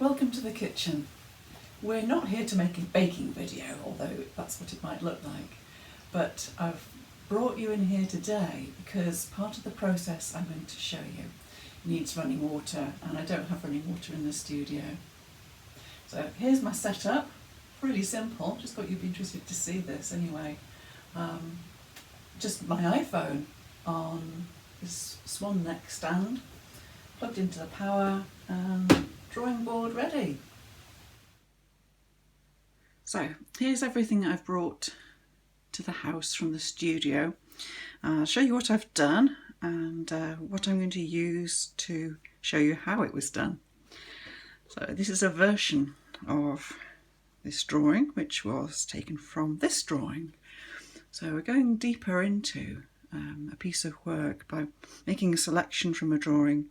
Welcome to the kitchen. We're not here to make a baking video, although that's what it might look like, but I've brought you in here today because part of the process I'm going to show you needs running water, and I don't have running water in the studio. So here's my setup, really simple, just thought you'd be interested to see this anyway. Just my iPhone on this swan neck stand, plugged into the power, and drawing board ready. So here's everything I've brought to the house from the studio. I'll show you what I've done and what I'm going to use to show you how it was done. So this is a version of this drawing which was taken from this drawing. So we're going deeper into a piece of work by making a selection from a drawing,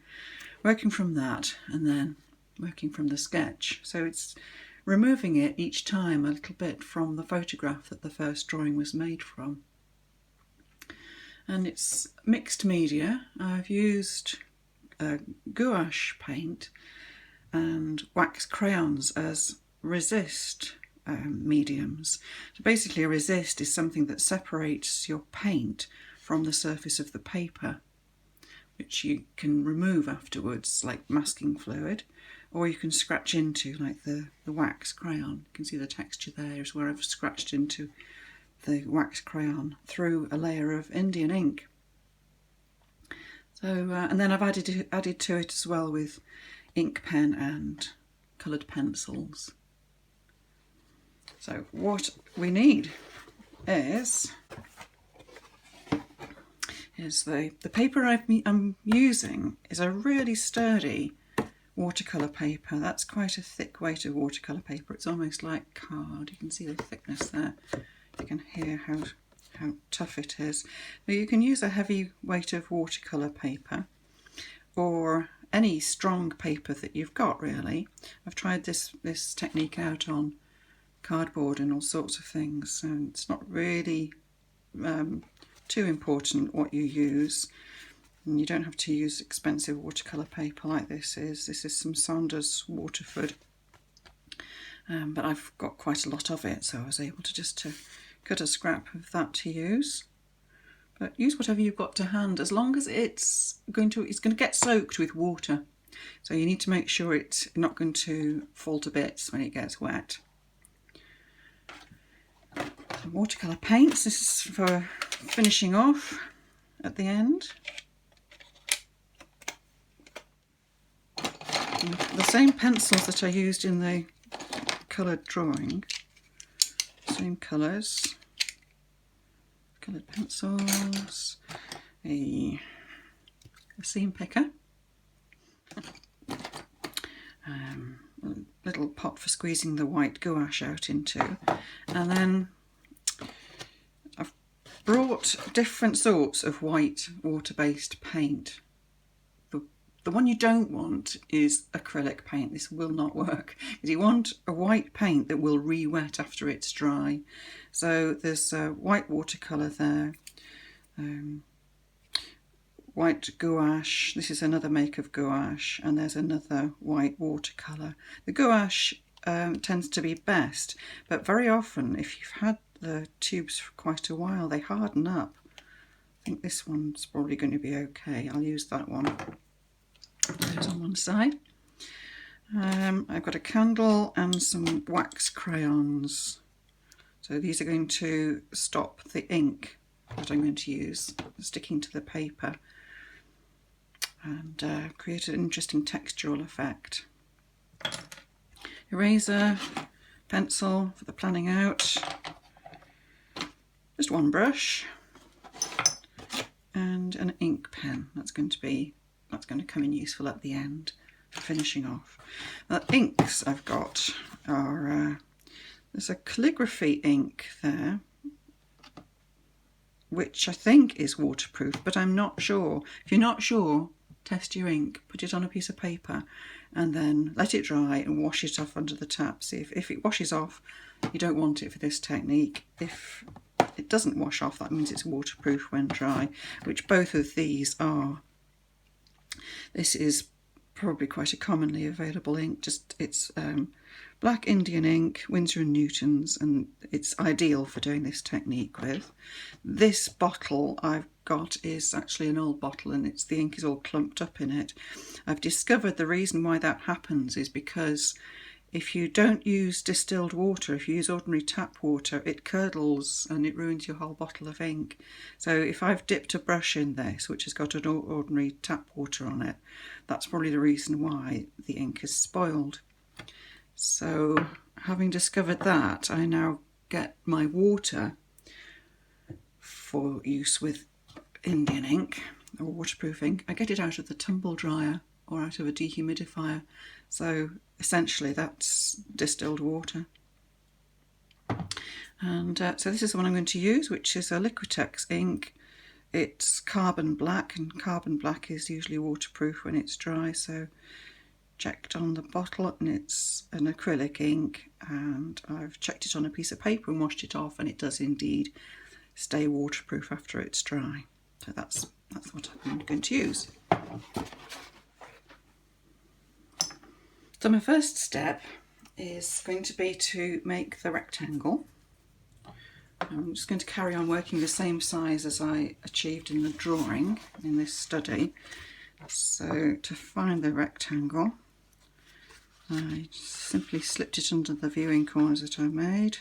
working from that, and then working from the sketch. So it's removing it each time a little bit from the photograph that the first drawing was made from. And it's mixed media. I've used gouache paint and wax crayons as resist mediums. So basically a resist is something that separates your paint from the surface of the paper, which you can remove afterwards like masking fluid, or you can scratch into like the wax crayon. You can see the texture there is where I've scratched into the wax crayon through a layer of Indian ink. So and then I've added to it as well with ink pen and coloured pencils. So what we need is the paper I'm using is a really sturdy watercolour paper. That's quite a thick weight of watercolour paper. It's almost like card. You can see the thickness there. You can hear how tough it is. Now you can use a heavy weight of watercolour paper or any strong paper that you've got, really. I've tried this technique out on cardboard and all sorts of things, and it's not really too important what you use. And you don't have to use expensive watercolour paper like this is. This is some Saunders Waterford, but I've got quite a lot of it, so I was able to just cut a scrap of that to use. But use whatever you've got to hand, as long as it's going to get soaked with water. So you need to make sure it's not going to fall to bits when it gets wet. Some watercolour paints. This is for finishing off at the end. The same pencils that I used in the coloured drawing, same colours, coloured pencils, a seam picker, a little pot for squeezing the white gouache out into, and then I've brought different sorts of white water-based paint. The one you don't want is acrylic paint. This will not work, because you want a white paint that will re-wet after it's dry. So there's white watercolour there, white gouache. This is another make of gouache, and there's another white watercolour. The gouache tends to be best, but very often if you've had the tubes for quite a while, they harden up. I think this one's probably going to be okay. I'll use that one. Those on one side. I've got a candle and some wax crayons. So these are going to stop the ink that I'm going to use sticking to the paper and create an interesting textural effect. Eraser, pencil for the planning out, just one brush, and an ink pen. That's going to come in useful at the end for finishing off. The inks I've got are, there's a calligraphy ink there, which I think is waterproof, but I'm not sure. If you're not sure, test your ink, put it on a piece of paper and then let it dry and wash it off under the tap. See if it washes off, you don't want it for this technique. If it doesn't wash off, that means it's waterproof when dry, which both of these are. This is probably quite a commonly available ink. Just it's black Indian ink, Winsor & Newton's, and it's ideal for doing this technique with. This bottle I've got is actually an old bottle, and the ink is all clumped up in it. I've discovered the reason why that happens is because if you don't use distilled water, if you use ordinary tap water, it curdles and it ruins your whole bottle of ink. So if I've dipped a brush in this, which has got an ordinary tap water on it, that's probably the reason why the ink is spoiled. So having discovered that, I now get my water for use with Indian ink or waterproof ink. I get it out of the tumble dryer or out of a dehumidifier. So essentially that's distilled water. And so this is the one I'm going to use, which is a Liquitex ink. It's carbon black, and carbon black is usually waterproof when it's dry. So checked on the bottle, and it's an acrylic ink, and I've checked it on a piece of paper and washed it off, and it does indeed stay waterproof after it's dry. So that's what I'm going to use. So my first step is going to be to make the rectangle. I'm just going to carry on working the same size as I achieved in the drawing in this study. So to find the rectangle, I simply slipped it under the viewing corners that I made.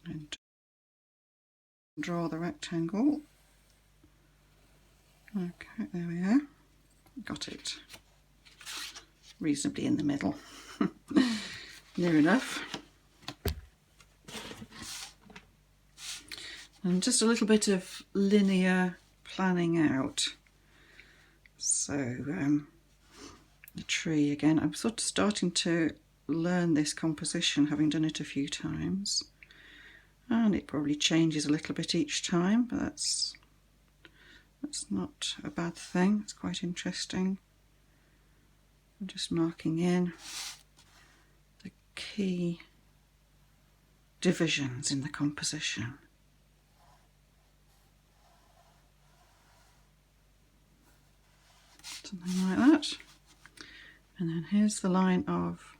And draw the rectangle. Okay, there we are. Got it reasonably in the middle. Near enough. And just a little bit of linear planning out. So the tree again, I'm sort of starting to learn this composition, having done it a few times, and it probably changes a little bit each time, but that's not a bad thing. It's quite interesting. I'm just marking in the key divisions in the composition. Something like that. And then here's the line of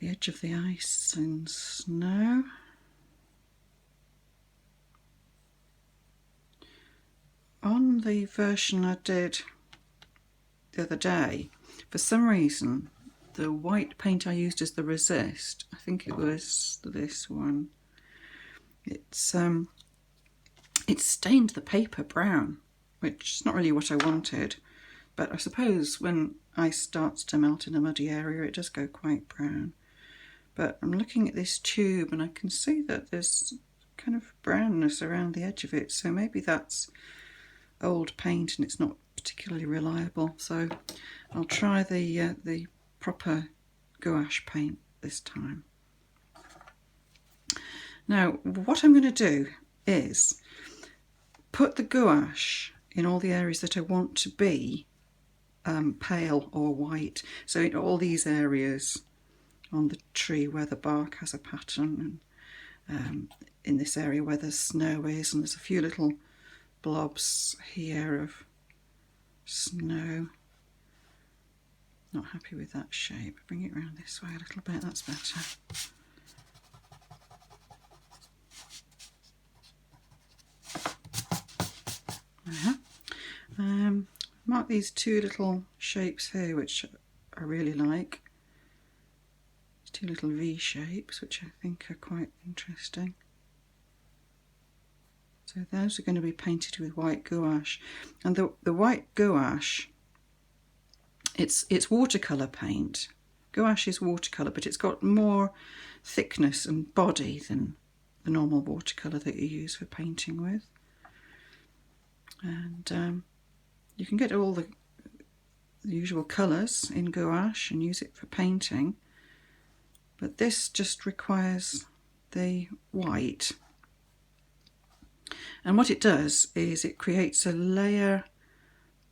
the edge of the ice and snow. On the version I did the other day, for some reason the white paint I used as the resist, I think it was this one, it stained the paper brown, which is not really what I wanted, but I suppose when ice starts to melt in a muddy area it does go quite brown. But I'm looking at this tube and I can see that there's kind of brownness around the edge of it, so maybe that's old paint and it's not particularly reliable. So I'll try the proper gouache paint this time. Now what I'm going to do is put the gouache in all the areas that I want to be pale or white. So in all these areas on the tree where the bark has a pattern, and in this area where the snow is, and there's a few little blobs here of snow. Not happy with that shape. Bring it around this way a little bit, that's better. There. Mark these two little shapes here which I really like. Two little V shapes which I think are quite interesting. So those are going to be painted with white gouache, and the white gouache, it's watercolour paint. Gouache is watercolour, but it's got more thickness and body than the normal watercolour that you use for painting with. And you can get all the usual colours in gouache and use it for painting, but this just requires the white. And what it does is it creates a layer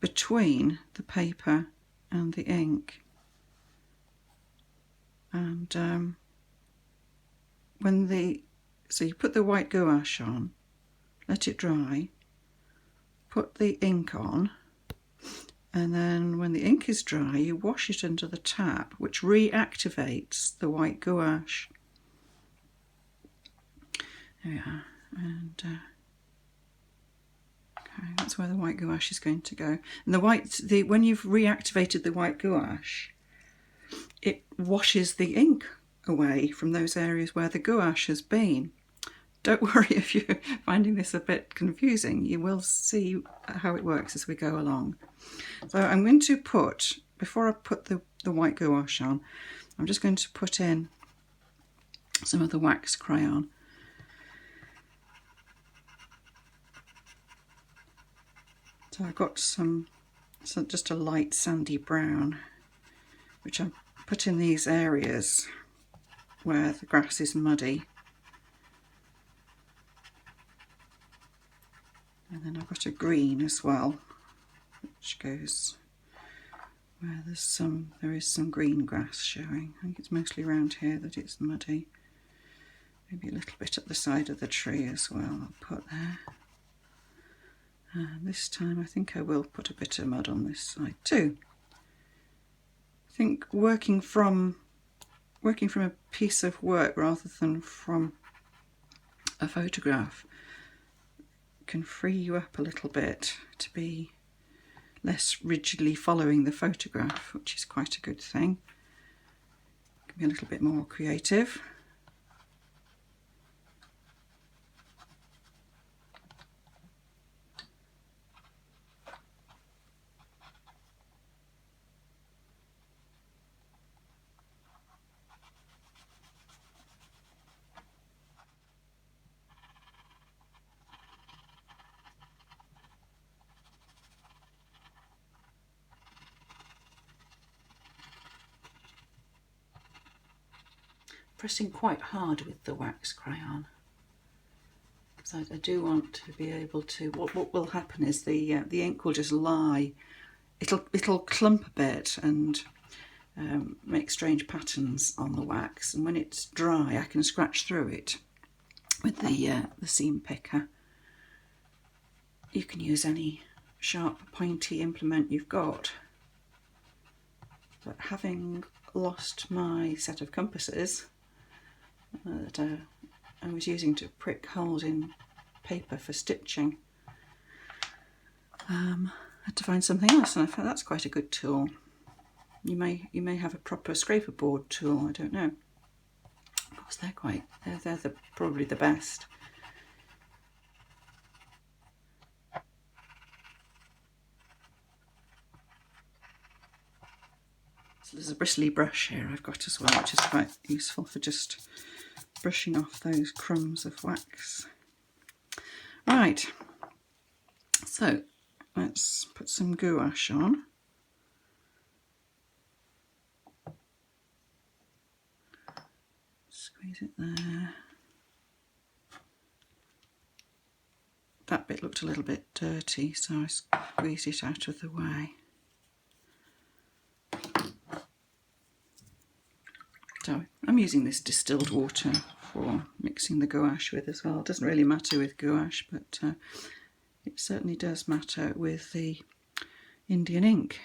between the paper and the ink. And so you put the white gouache on, let it dry, put the ink on, and then when the ink is dry you wash it under the tap, which reactivates the white gouache. There we are, and okay, that's where the white gouache is going to go. And when you've reactivated the white gouache, it washes the ink away from those areas where the gouache has been. Don't worry if you're finding this a bit confusing, you will see how it works as we go along. So I'm going to put, before I put the white gouache on, I'm just going to put in some of the wax crayon. So I've got just a light sandy brown, which I put in these areas where the grass is muddy. And then I've got a green as well, which goes where there is some green grass showing. I think it's mostly around here that it's muddy. Maybe a little bit at the side of the tree as well I'll put there. And this time I think I will put a bit of mud on this side too. I think working from a piece of work rather than from a photograph can free you up a little bit to be less rigidly following the photograph, which is quite a good thing. Can be a little bit more creative. Pressing quite hard with the wax crayon, because I do want to be able to. What will happen is the ink will just lie. It'll clump a bit and make strange patterns on the wax. And when it's dry, I can scratch through it with the seam picker. You can use any sharp, pointy implement you've got. But having lost my set of compasses that I was using to prick holes in paper for stitching, I had to find something else, and I found that's quite a good tool. You may have a proper scraper board tool, I don't know. Of course, they're probably the best. So there's a bristly brush here I've got as well, which is quite useful for just brushing off those crumbs of wax. Right, so let's put some gouache on. Squeeze it there. That bit looked a little bit dirty, so I squeezed it out of the way. So I'm using this distilled water for mixing the gouache with as well. It doesn't really matter with gouache, but it certainly does matter with the Indian ink.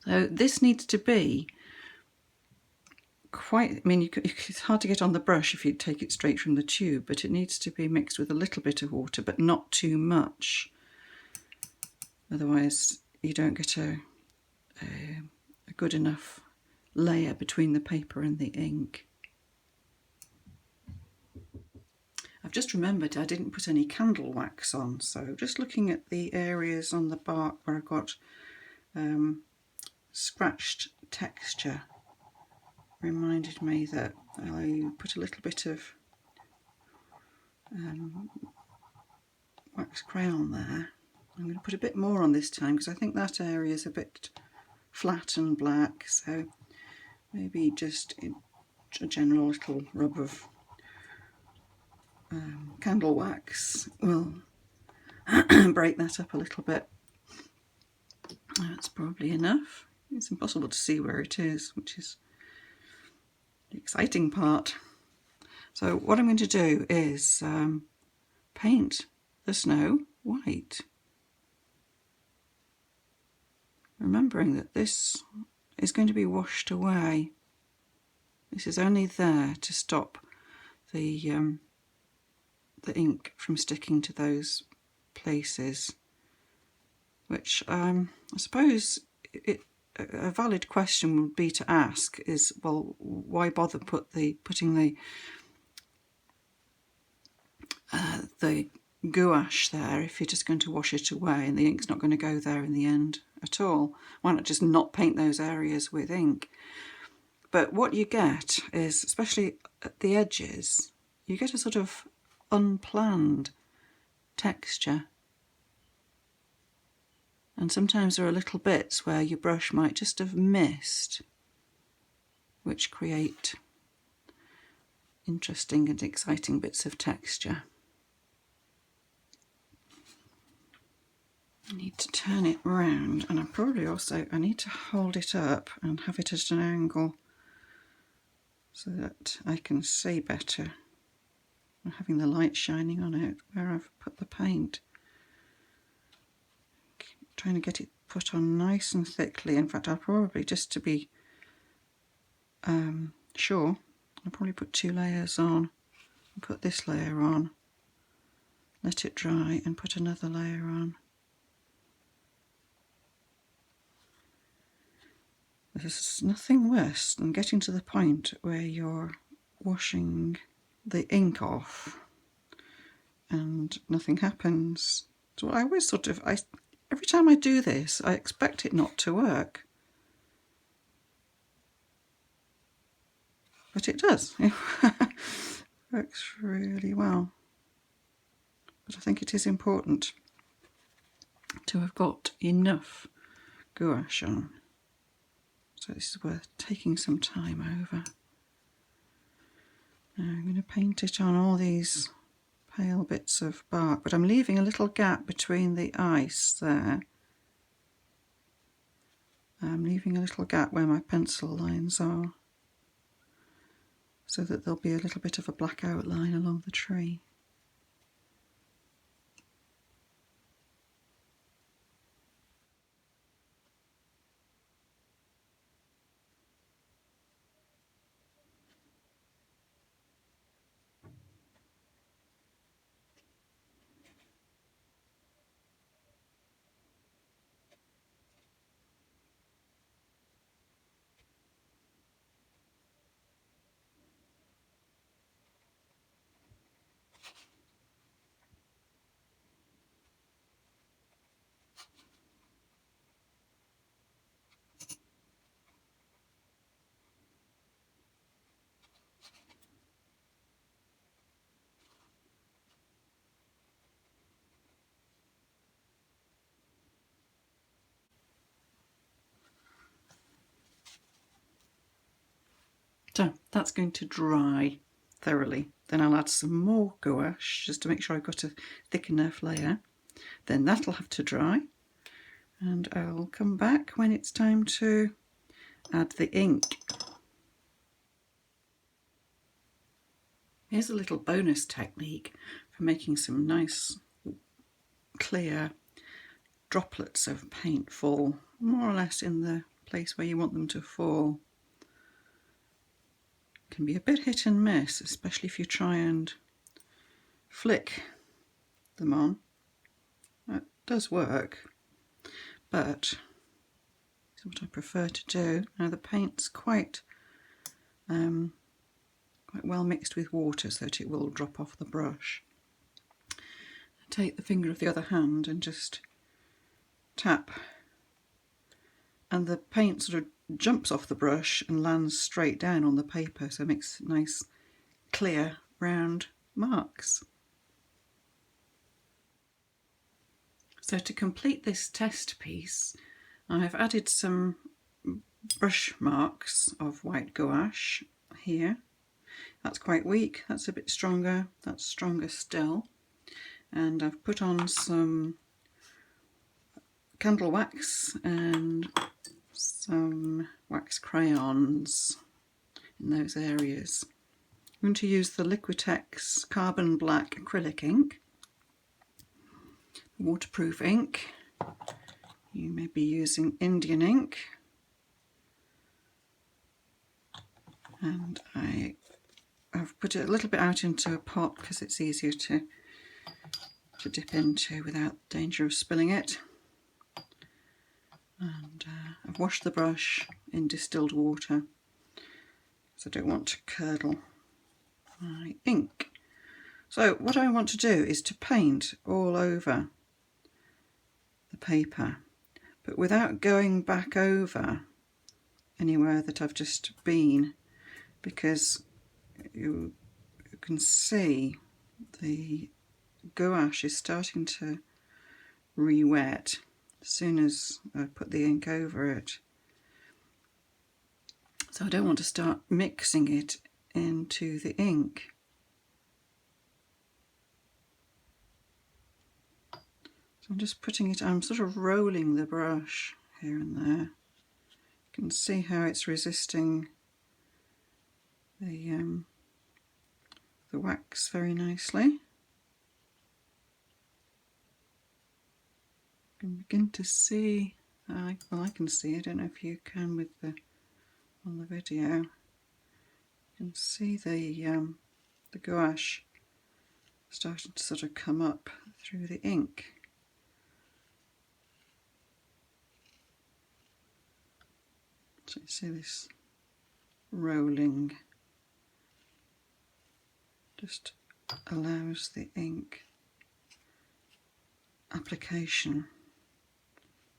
So this needs to be quite, I mean, it's hard to get on the brush if you take it straight from the tube, but it needs to be mixed with a little bit of water, but not too much. Otherwise you don't get a good enough layer between the paper and the ink. I've just remembered I didn't put any candle wax on, so just looking at the areas on the bark where I've got scratched texture reminded me that I put a little bit of wax crayon there. I'm going to put a bit more on this time because I think that area is a bit flat and black, so maybe just a general little rub of candle wax will break that up a little bit. That's probably enough. It's impossible to see where it is, which is the exciting part. So what I'm going to do is paint the snow white. Remembering that this is going to be washed away. This is only there to stop the ink from sticking to those places, which I suppose a valid question would be to ask is, well, why bother putting the gouache there if you're just going to wash it away and the ink's not going to go there in the end at all? Why not just not paint those areas with ink? But what you get is, especially at the edges, you get a sort of unplanned texture. And sometimes there are little bits where your brush might just have missed, which create interesting and exciting bits of texture. I need to turn it round, and I need to hold it up and have it at an angle so that I can see better. I'm having the light shining on it where I've put the paint. Trying to get it put on nice and thickly. In fact, I'll probably, just to be sure, I'll probably put 2 layers on. Put this layer on, let it dry, and put another layer on. There's nothing worse than getting to the point where you're washing the ink off and nothing happens. So I always every time I do this, I expect it not to work. But it does. It works really well. But I think it is important to have got enough gouache on. So this is worth taking some time over. Now I'm going to paint it on all these pale bits of bark, but I'm leaving a little gap between the ice there. I'm leaving a little gap where my pencil lines are, so that there'll be a little bit of a black outline along the tree. So that's going to dry thoroughly. Then I'll add some more gouache just to make sure I've got a thick enough layer. Then that'll have to dry, and I'll come back when it's time to add the ink. Here's a little bonus technique for making some nice clear droplets of paint fall more or less in the place where you want them to fall. It can be a bit hit and miss, especially if you try and flick them on. That does work, but it's what I prefer to do. Now the paint's quite well mixed with water so that it will drop off the brush. Take the finger of the other hand and just tap, and the paint sort of jumps off the brush and lands straight down on the paper, so it makes nice clear round marks. So to complete this test piece, I've added some brush marks of white gouache here. That's quite weak, that's a bit stronger, that's stronger still. And I've put on some candle wax and some wax crayons in those areas. I'm going to use the Liquitex Carbon Black acrylic ink. waterproof ink. You may be using Indian ink. And I've put it a little bit out into a pot because it's easier to dip into without danger of spilling it. And I've washed the brush in distilled water because I don't want to curdle my ink. So what I want to do is to paint all over the paper, but without going back over anywhere that I've just been, because you can see the gouache is starting to re-wet as soon as I put the ink over it. So I don't want to start mixing it into the ink. So I'm just putting it, I'm sort of rolling the brush here and there. You can see how it's resisting the wax very nicely. You can begin to see, well, I can see, I don't know if you can with on the video. You can see the gouache starting to sort of come up through the ink. So you see this rolling just allows the ink application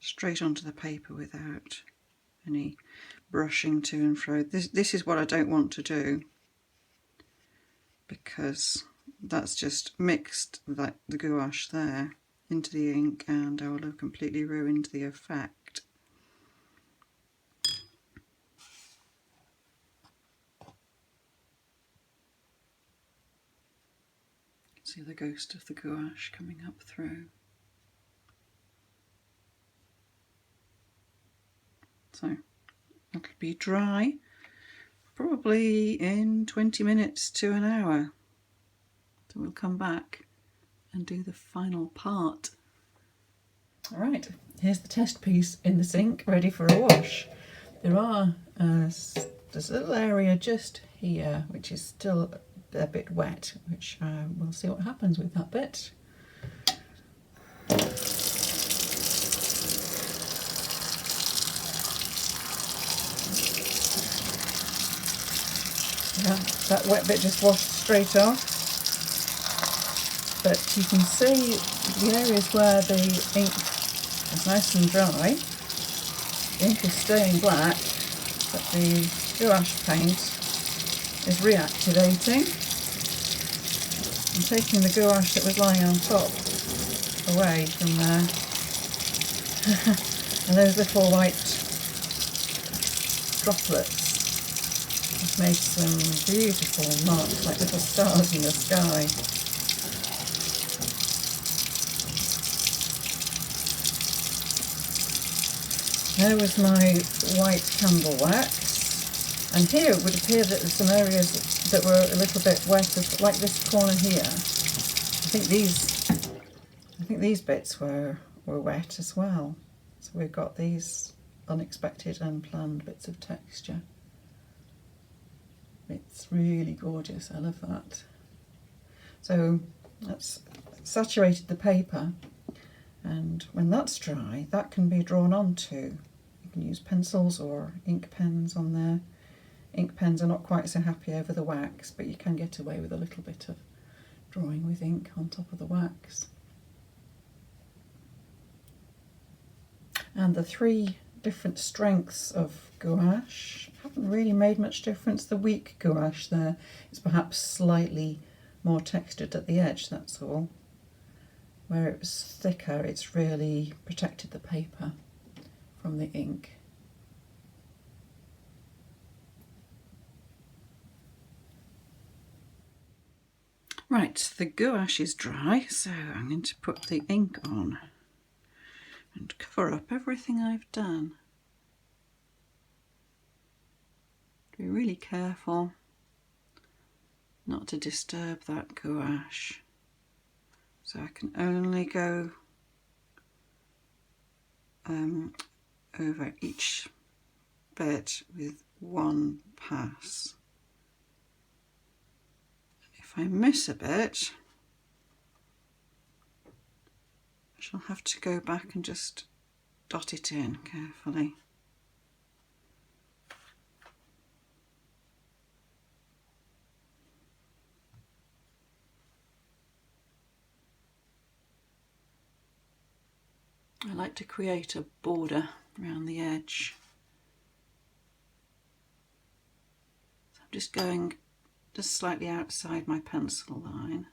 straight onto the paper without any brushing to and fro. This is what I don't want to do, because that's just mixed the gouache there into the ink and I will have completely ruined the effect. See the ghost of the gouache coming up through. So it'll be dry probably in 20 minutes to an hour. So we'll come back and do the final part. Alright, here's the test piece in the sink ready for a wash. There's a little area just here which is still a bit wet, which we'll see what happens with that bit. Yeah, that wet bit just washed straight off, but you can see the areas where the ink is nice and dry. The ink is staying black, but the gouache paint is reactivating. I'm taking the gouache that was lying on top away from there. And those little white droplets have made some beautiful marks, like little stars in the sky. There was my white candle wax, and here it would appear that there's some areas that were a little bit wet, like this corner here. I think these bits were wet as well. So we've got these unexpected, unplanned bits of texture. It's really gorgeous, I love that. So that's saturated the paper, and when that's dry, that can be drawn onto. You can use pencils or ink pens on there. Ink pens are not quite so happy over the wax, but you can get away with a little bit of drawing with ink on top of the wax. And the three different strengths of gouache haven't really made much difference. The weak gouache there is perhaps slightly more textured at the edge, that's all. Where it was thicker, it's really protected the paper from the ink. Right, the gouache is dry, so I'm going to put the ink on and cover up everything I've done. Be really careful not to disturb that gouache. So I can only go over each bit with one pass. If I miss a bit, I shall have to go back and just dot it in carefully. I like to create a border around the edge. So I'm just going just slightly outside my pencil line.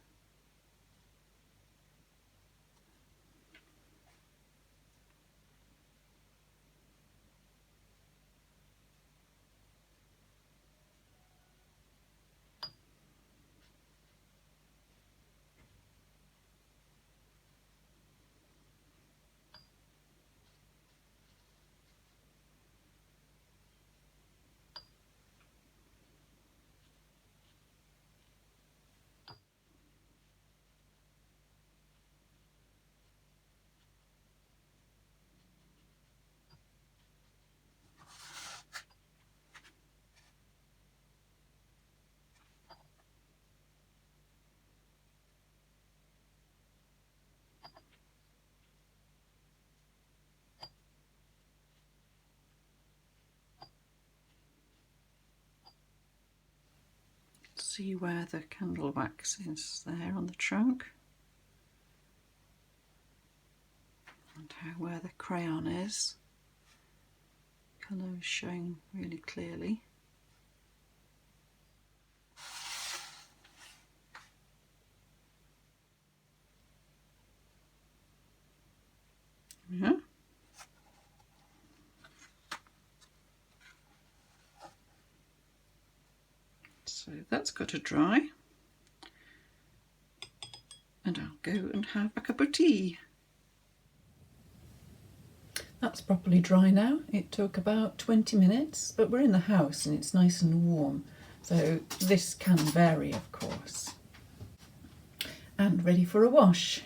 See where the candle wax is there on the trunk, and where the crayon is. Colour is showing really clearly. Yeah. So that's got to dry, and I'll go and have a cup of tea. That's properly dry now. It took about 20 minutes, but we're in the house and it's nice and warm, so this can vary, of course. And ready for a wash.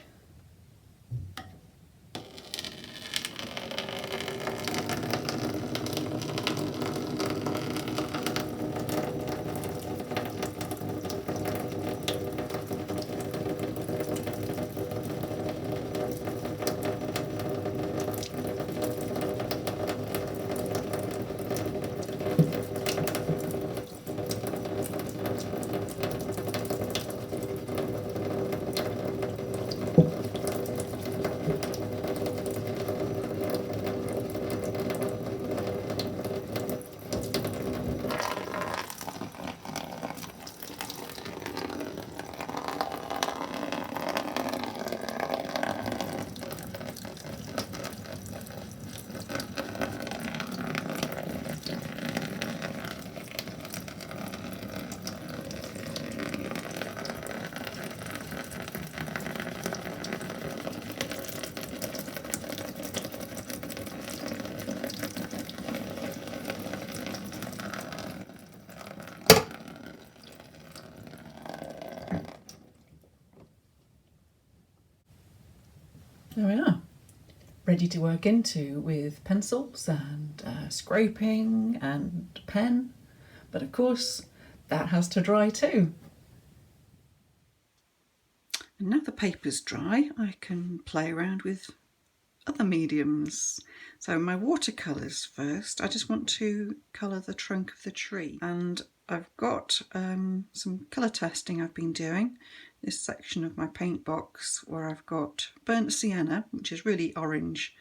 There we are, ready to work into with pencils and scraping and pen, but of course that has to dry too. And now the paper's dry, I can play around with other mediums. So my watercolours first. I just want to colour the trunk of the tree, and I've got some colour testing I've been doing. This section of my paint box where I've got burnt sienna, which is really orange.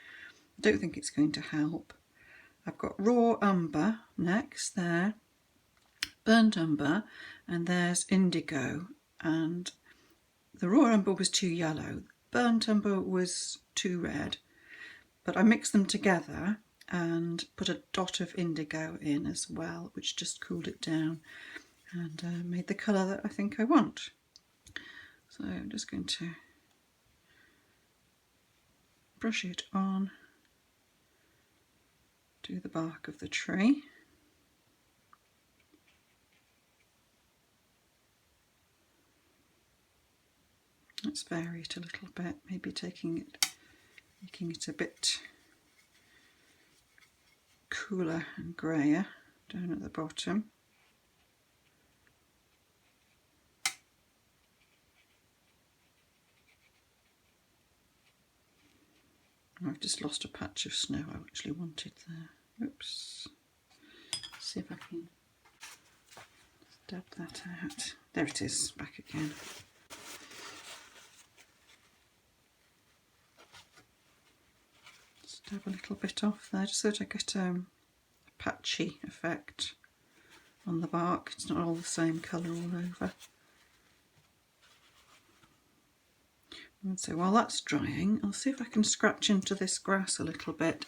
I don't think it's going to help. I've got raw umber next there, burnt umber, and there's indigo. And the raw umber was too yellow, burnt umber was too red, but I mixed them together and put a dot of indigo in as well, which just cooled it down and made the colour that I think I want. So I'm just going to brush it on to the bark of the tree. Let's vary it a little bit, maybe making it a bit cooler and greyer down at the bottom. I've just lost a patch of snow I actually wanted there. Oops. See if I can dab that out. There it is, back again. Just dab a little bit off there, just so that I get a patchy effect on the bark. It's not all the same colour all over. And so while that's drying, I'll see if I can scratch into this grass a little bit.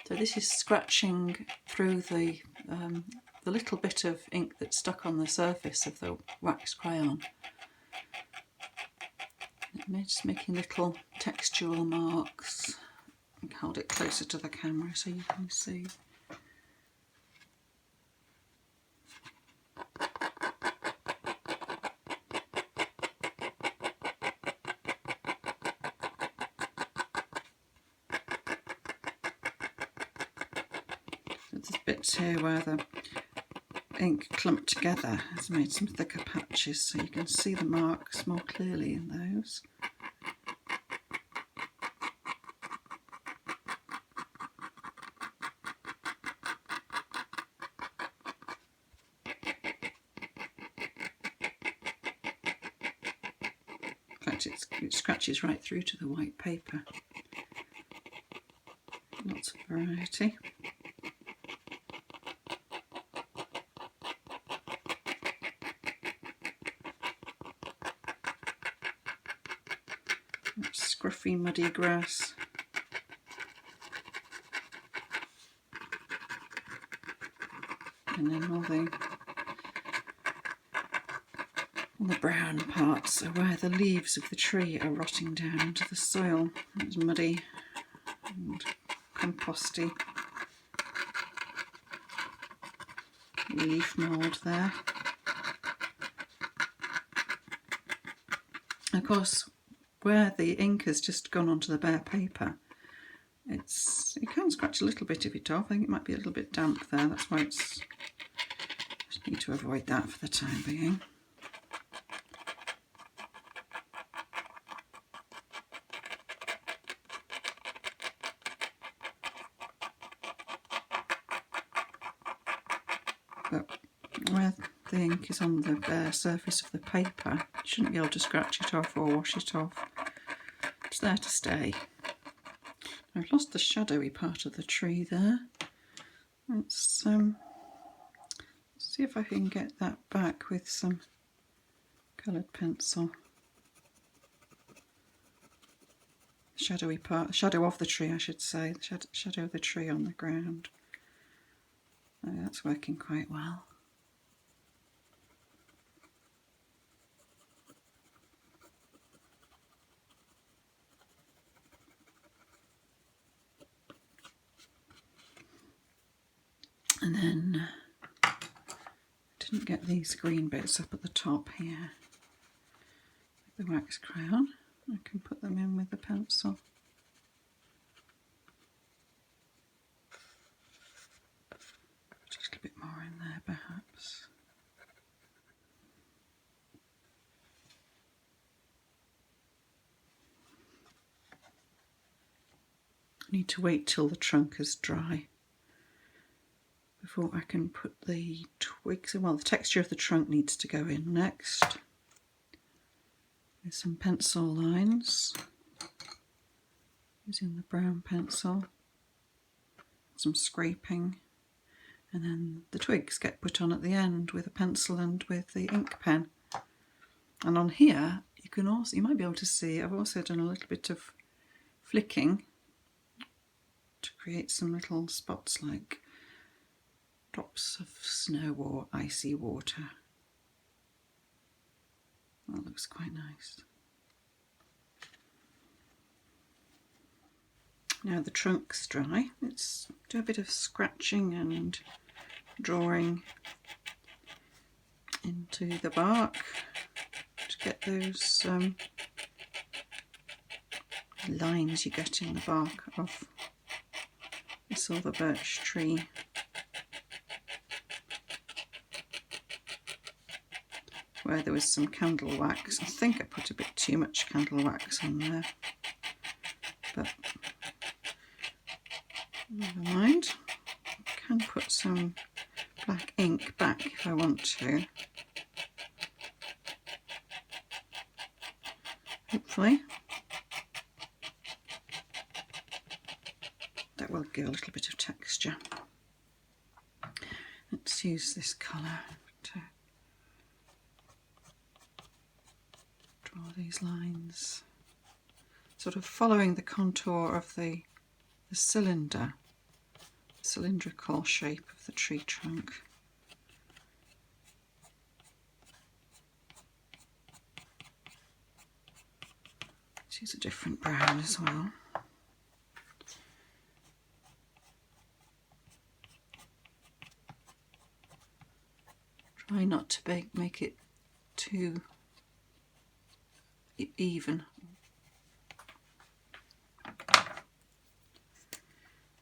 So this is scratching through the little bit of ink that's stuck on the surface of the wax crayon. Just making little textural marks. I can hold it closer to the camera so you can see. There's bits here where the ink clumped together has made some thicker patches, so you can see the marks more clearly in those. In fact, it scratches right through to the white paper. Lots of variety. Scruffy, muddy grass. And then all the brown parts are where the leaves of the tree are rotting down into the soil. It's muddy and composty. Leaf mould there. Of course, where the ink has just gone onto the bare paper, it can scratch a little bit of it off. I think it might be a little bit damp there. That's why just need to avoid that for the time being. But where the ink is on the bare surface of the paper, you shouldn't be able to scratch it off or wash it off. It's there to stay. I've lost the shadowy part of the tree there. Let's see if I can get that back with some coloured pencil. Shadowy part, shadow of the tree I should say, the shadow of the tree on the ground. Oh, that's working quite well. And then I didn't get these green bits up at the top here with the wax crayon. I can put them in with the pencil. Just a bit more in there perhaps. I need to wait till the trunk is dry before I can put the twigs in. Well, the texture of the trunk needs to go in next with some pencil lines, using the brown pencil, some scraping, and then the twigs get put on at the end with a pencil and with the ink pen. And on here you might be able to see I've also done a little bit of flicking to create some little spots like drops of snow or icy water. That looks quite nice. Now the trunk's dry, let's do a bit of scratching and drawing into the bark to get those the lines you get in the bark of the silver birch tree. Where there was some candle wax. I think I put a bit too much candle wax on there, but never mind. I can put some black ink back if I want to. Hopefully that will give a little bit of texture. Let's use this colour to draw these lines, sort of following the contour of the cylindrical shape of the tree trunk. Let's use a different brown as well. Try not to make it too even.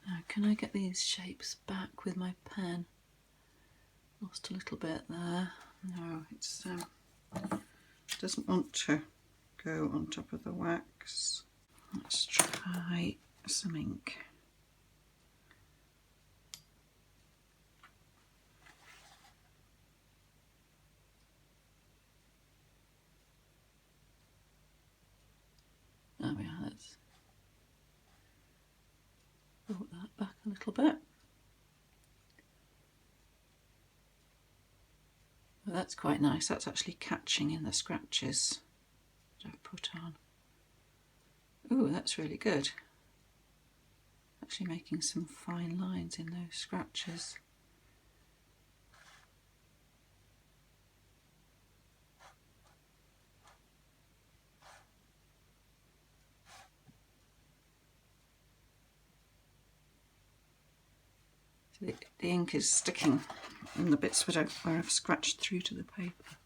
Now, can I get these shapes back with my pen? Lost a little bit there. No, it doesn't want to go on top of the wax. Let's try some ink. There we are, let's brought that back a little bit. Well, that's quite nice. That's actually catching in the scratches that I've put on. Ooh, that's really good. Actually making some fine lines in those scratches. So the ink is sticking in the bits where I've scratched through to the paper.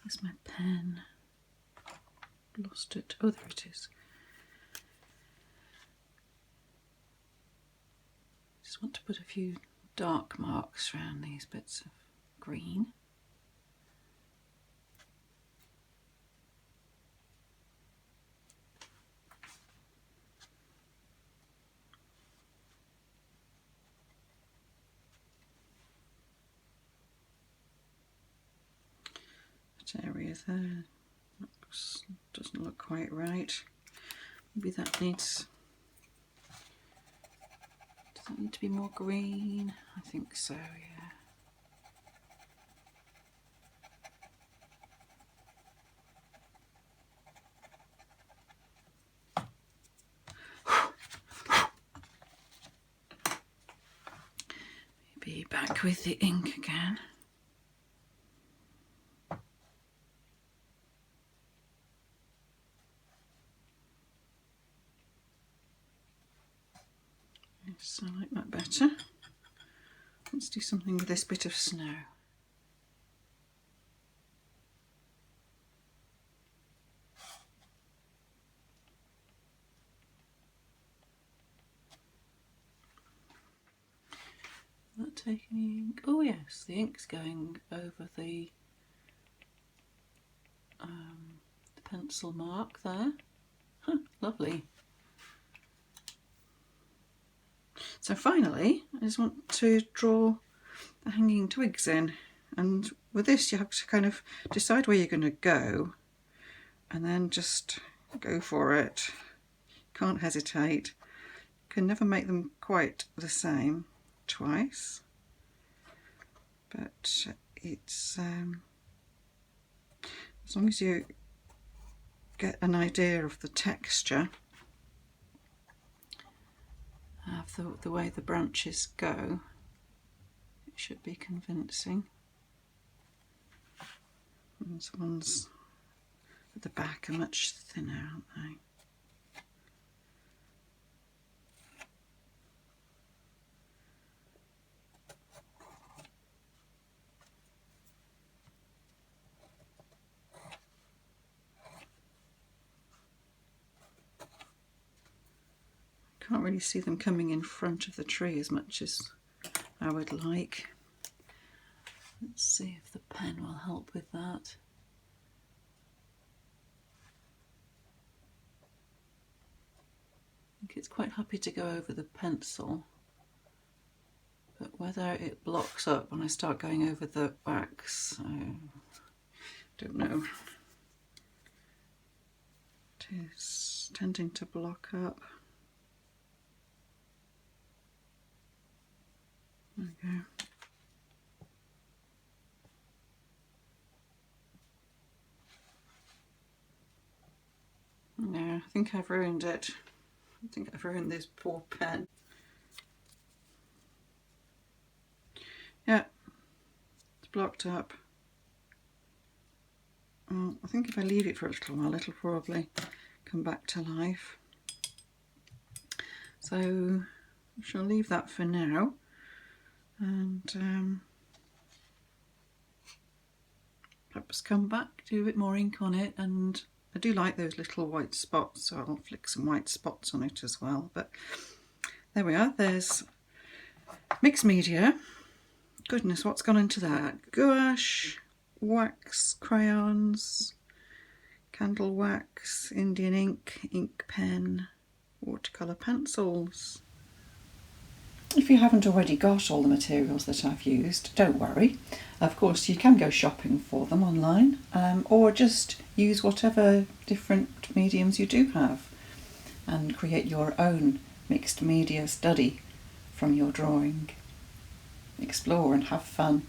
Where's my pen? Lost it. Oh, there it is. Just want to put a few dark marks around these bits of green. That area there doesn't look quite right. Maybe that needs... Does that need to be more green? I think so, yeah. Maybe back with the ink again. Yes, I like that better. Let's do something with this bit of snow. Not taking ink. Oh yes, the ink's going over the pencil mark there. Huh, lovely. So finally, I just want to draw the hanging twigs in, and with this you have to kind of decide where you're going to go and then just go for it. Can't hesitate. Can never make them quite the same twice, but it's as long as you get an idea of the texture of the way the branches go. It should be convincing. These ones at the back are much thinner, aren't they? Can't really see them coming in front of the tree as much as I would like. Let's see if the pen will help with that. I think it's quite happy to go over the pencil, but whether it blocks up when I start going over the wax, I don't know. It is tending to block up. There we go. No, I think I've ruined it. I think I've ruined this poor pen. Yeah, it's blocked up. Well, I think if I leave it for a little while, it'll probably come back to life. So I shall leave that for now. And perhaps come back, do a bit more ink on it, and I do like those little white spots, so I'll flick some white spots on it as well. But there we are, there's mixed media. Goodness, what's gone into that? Gouache, wax, crayons, candle wax, Indian ink, ink pen, watercolour pencils. If you haven't already got all the materials that I've used, don't worry. Of course, you can go shopping for them online, or just use whatever different mediums you do have and create your own mixed media study from your drawing. Explore and have fun.